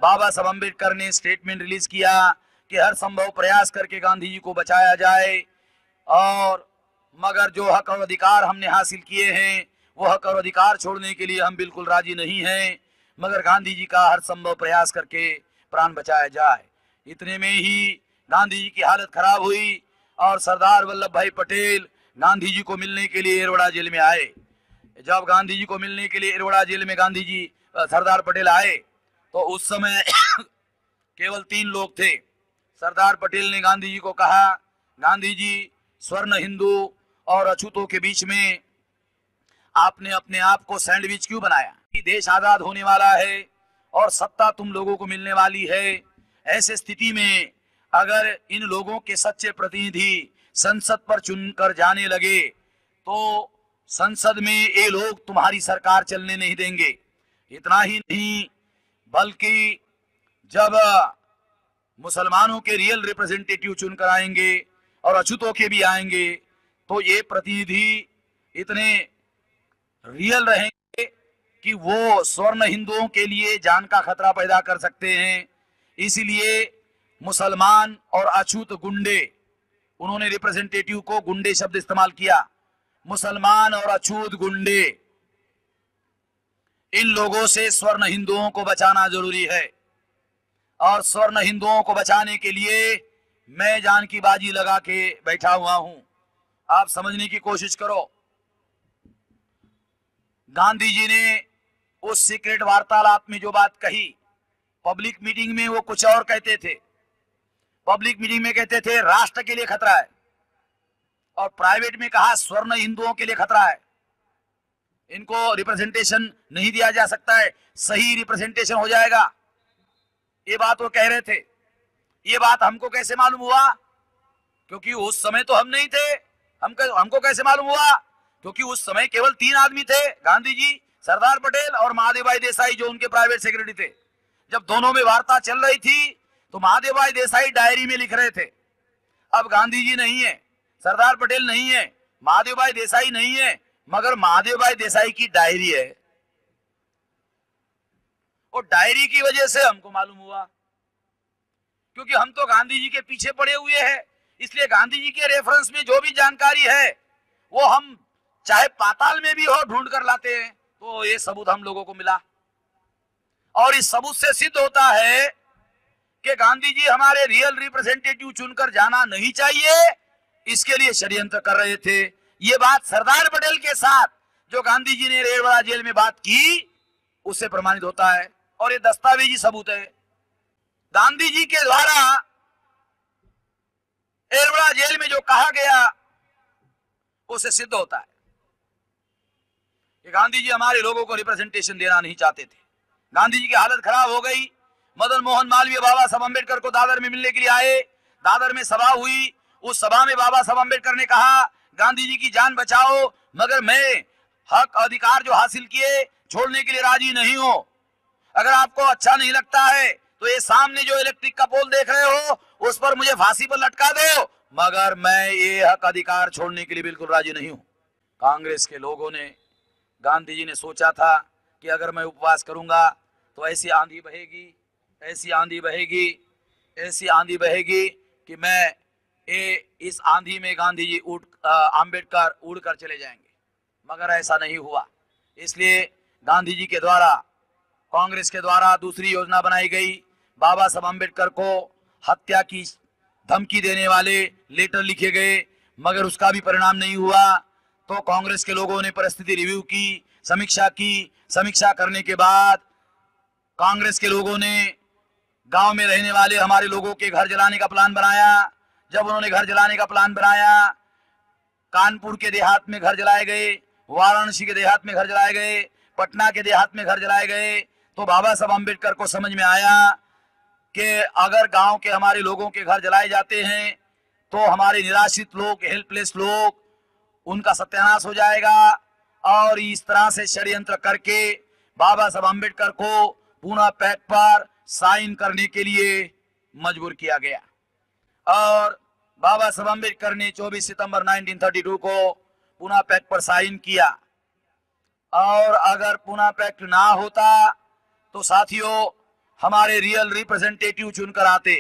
बाबा साहब अम्बेडकर ने statement release किया कि हर संभव प्रयास करके गांधी जी को बचाया जाए, और मगर जो हक और अधिकार हमने हासिल किए हैं वो हक और अधिकार छोड़ने के लिए हम बिल्कुल राजी नहीं हैं, मगर गांधी जी का हर संभव प्रयास करके प्राण बचाया जाए। इतने में ही गांधी जी की हालत खराब हुई और सरदार वल्लभ भाई पटेल गांधी जी को मिलने के लिए एरवड़ा जेल में आए। जब गांधी जी को मिलने के लिए एरवड़ा जेल में गांधी जी सरदार पटेल आए तो उस समय केवल 3 लोग थे। सरदार पटेल ने गांधी जी को कहा, गांधी जी, स्वर्ण हिंदू और अछूतों के बीच में आपने अपने आप को सैंडविच क्यों बनाया? देश आजाद होने वाला है और सत्ता तुम लोगों को मिलने वाली है। ऐसे स्थिति में अगर इन लोगों के सच्चे प्रतिनिधि संसद पर चुनकर जाने लगे तो संसद में ये लोग तुम्हारी सरकार चलने नहीं देंगे। इतना ही नहीं, बल्कि जब मुसलमानों के रियल रिप्रेजेंटेटिव चुनकर आएंगे और अछूतों के भी आएंगे तो ये प्रतिनिधि इतने रियल रहेंगे कि वो स्वर्ण हिंदुओं के लिए जान का खतरा पैदा कर सकते हैं। इसलिए मुसलमान और अछूत गुंडे, उन्होंने रिप्रेजेंटेटिव को गुंडे शब्द इस्तेमाल किया, मुसलमान और अछूत गुंडे, इन लोगों से स्वर्ण हिंदुओं को बचाना जरूरी है। और स्वर्ण हिंदुओं को बचाने के लिए मैं जान की बाजी लगा के बैठा हुआ हूं। आप समझने की कोशिश करो, गांधी जी ने उस सीक्रेट वार्तालाप में जो बात कही, पब्लिक मीटिंग में वो कुछ और कहते थे। पब्लिक मीटिंग में कहते थे राष्ट्र के लिए खतरा है, और प्राइवेट में कहा स्वर्ण हिंदुओं के लिए खतरा है, इनको रिप्रेजेंटेशन नहीं दिया जा सकता है, सही रिप्रेजेंटेशन हो जाएगा, ये बात वो कह रहे थे। ये बात हमको कैसे मालूम हुआ? क्योंकि उस समय तो हम नहीं थे। हमको कैसे मालूम हुआ? क्योंकि उस समय केवल 3 आदमी थे, गांधी जी, सरदार पटेल और महादेव भाई देसाई, जो उनके प्राइवेट सेक्रेटरी थे। जब दोनों में वार्ता चल रही थी तो महादेव भाई देसाई डायरी में लिख रहे थे। अब गांधी जी नहीं है, सरदार पटेल नहीं है, महादेव भाई देसाई नहीं है, मगर महादेव भाई देसाई की डायरी है। और डायरी की वजह से हमको मालूम हुआ, क्योंकि हम तो गांधी जी के पीछे पड़े हुए हैं, इसलिए गांधी जी के रेफरेंस में जो भी जानकारी है वो हम चाहे पाताल में भी हो ढूंढ कर लाते हैं। तो ये सबूत हम लोगों को मिला, और इस सबूत से सिद्ध होता है कि गांधी जी हमारे रियल रिप्रेजेंटेटिव चुनकर जाना नहीं चाहिए, इसके लिए षड्यंत्र कर रहे थे। ये बात सरदार पटेल के साथ जो गांधी जी ने रेलवाड़ा जेल में बात की उससे प्रमाणित होता है, और ये दस्तावेजी सबूत है। गांधी जी के द्वारा एरवड़ा जेल में जो कहा गया उससे सिद्ध होता है कि गांधी जी हमारे लोगों को रिप्रेजेंटेशन देना नहीं चाहते थे। गांधी जी की हालत खराब हो गई। मदन मोहन मालवीय बाबा साहब अम्बेडकर को दादर में मिलने के लिए आए। दादर में सभा हुई, उस सभा में बाबा साहब अम्बेडकर ने कहा, गांधी जी की जान बचाओ, मगर मैं हक अधिकार जो हासिल किए छोड़ने के लिए राजी नहीं हूं। अगर आपको अच्छा नहीं लगता है तो ये सामने जो इलेक्ट्रिक का पोल देख रहे हो उस पर मुझे फांसी पर लटका दो, मगर मैं ये हक अधिकार छोड़ने के लिए बिल्कुल राजी नहीं हूं। कांग्रेस के लोगों ने, गांधी जी ने सोचा था कि अगर मैं उपवास करूंगा तो ऐसी आंधी बहेगी, ऐसी आंधी बहेगी, ऐसी आंधी बहेगी कि मैं इस आंधी में गांधी जी अम्बेडकर उड़कर चले जाएंगे, मगर ऐसा नहीं हुआ। इसलिए गांधी जी के द्वारा, कांग्रेस के द्वारा दूसरी योजना बनाई गई। बाबा साहब अम्बेडकर को हत्या की धमकी देने वाले लेटर लिखे गए, मगर उसका भी परिणाम नहीं हुआ। तो कांग्रेस के लोगों ने परिस्थिति रिव्यू की, समीक्षा की। समीक्षा करने के बाद कांग्रेस के लोगों ने गांव में रहने वाले हमारे लोगों के घर जलाने का प्लान बनाया। जब उन्होंने घर जलाने का प्लान बनाया, कानपुर के देहात में घर जलाए गए, वाराणसी के देहात में घर जलाए गए, पटना के देहात में घर जलाए गए। तो बाबा साहब अम्बेडकर को समझ में आया कि अगर गांव के हमारे लोगों के घर जलाए जाते हैं तो हमारे निराश्रित लोग, हेल्पलेस लोग, उनका सत्यानाश हो जाएगा। और इस तरह से षड्यंत्र करके बाबा साहब अम्बेडकर को पूना पैक्ट पर साइन करने के लिए मजबूर किया गया। और बाबा साहब अम्बेडकर ने 24 सितंबर 1932 को पूना पैक्ट पर साइन किया। और अगर पूना पैक्ट ना होता तो साथियों, हमारे रियल रिप्रेजेंटेटिव चुनकर आते,